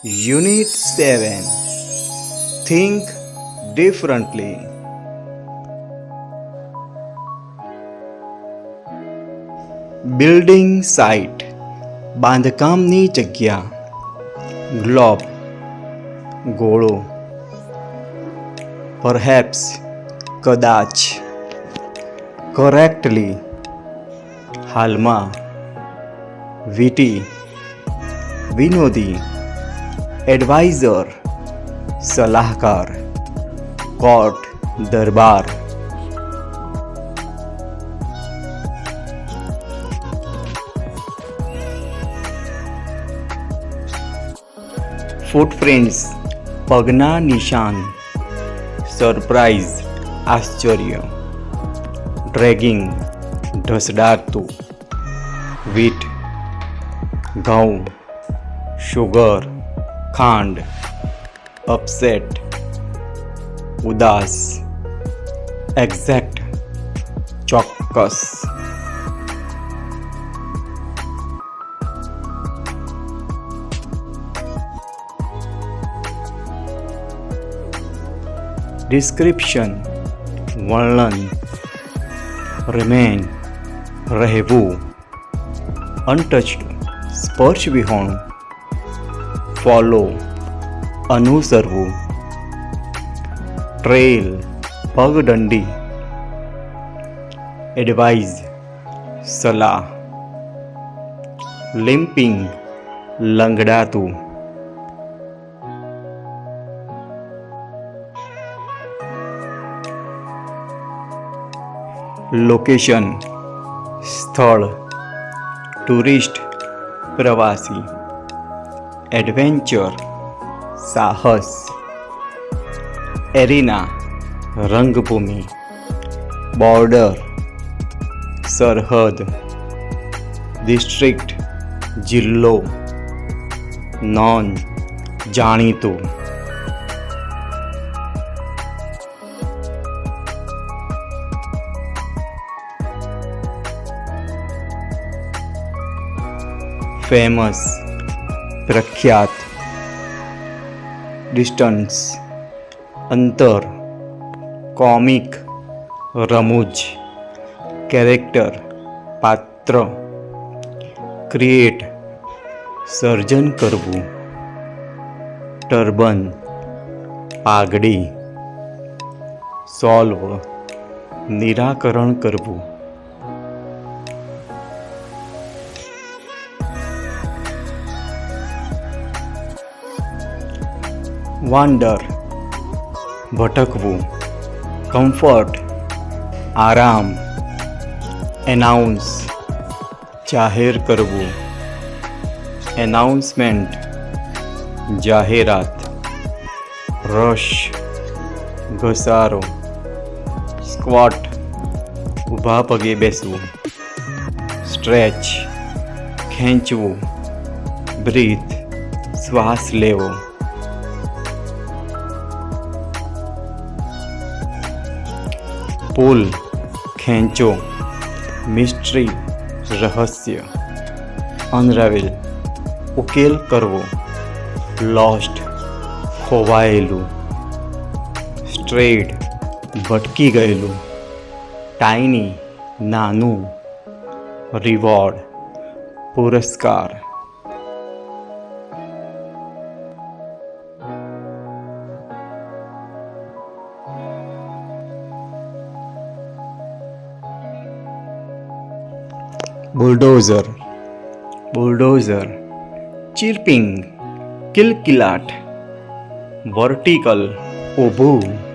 Unit 7. Think differently. Building site, બાંધકામની જગ્યા. Globe, ગોળો. પરહેપ્સ, કદાચ. કરેક્ટલી, હાલમાં. વીટી, વિનોદી. એડવાઇઝર, સલાહકાર. કોર્ટ, દરબાર. ફૂટપ્રિન્ટ્સ, પગના નિશાન. સરપ્રાઇઝ, આશ્ચર્ય. ડ્રેગિંગ, ઢસડાતું. વીટ, ઘઉં. શુગર, ખાંડ. અપસેટ, ઉદાસ. એક્ઝેક્ટ, ચોક્કસ. ડિસ્ક્રિપ્શન, વર્ણન. રિમેન, રહેવું. અનટચ્ડ, સ્પર્શ વિહોણું. ફોલો, અનુસરવું. ટ્રેલ, પગદંડી. એડવાઇઝ, સલાહ. લિમ્પિંગ, લંગડાતું. લોકેશન, સ્થળ. ટુરિસ્ટ, પ્રવાસી. એડવેન્ચર, સાહસ. એરિના, રંગભૂમિ. બોર્ડર, સરહદ. ડિસ્ટ્રિક્ટ, જિલ્લો. નોન, જાણીતું. ફેમસ, પ્રખ્યાત. ડિસ્ટન્સ, અંતર. કોમિક, રમૂજ. કેરેક્ટર, પાત્ર. ક્રિએટ, સર્જન કરવું. ટર્બન, પાઘડી. સોલ્વ, નિરાકરણ કરવું. વાન્ડર, ભટકવું. કમ્ફર્ટ, આરામ. એનાઉન્સ, જાહેર કરવું. એનાઉન્સમેન્ટ, જાહેરાત. રશ, ઘસારો. સ્ક્વોટ, ઊભા પગે બેસવું. સ્ટ્રેચ, ખેંચવું. બ્રીથ, શ્વાસ લેવો. પુલ, ખેંચો. મિસ્ટ્રી, રહસ્ય. અનરાવેલ, ઉકેલ કરવો. લોસ્ટ, ખોવાયેલું. સ્ટ્રેડ, ભટકી ગયેલું. ટાઇની, નાનું. રિવોર્ડ, પુરસ્કાર. Bulldozer, bulldozer. ચિર્પિંગ, કિલકિલાટ. વર્ટિકલ, ઊભું.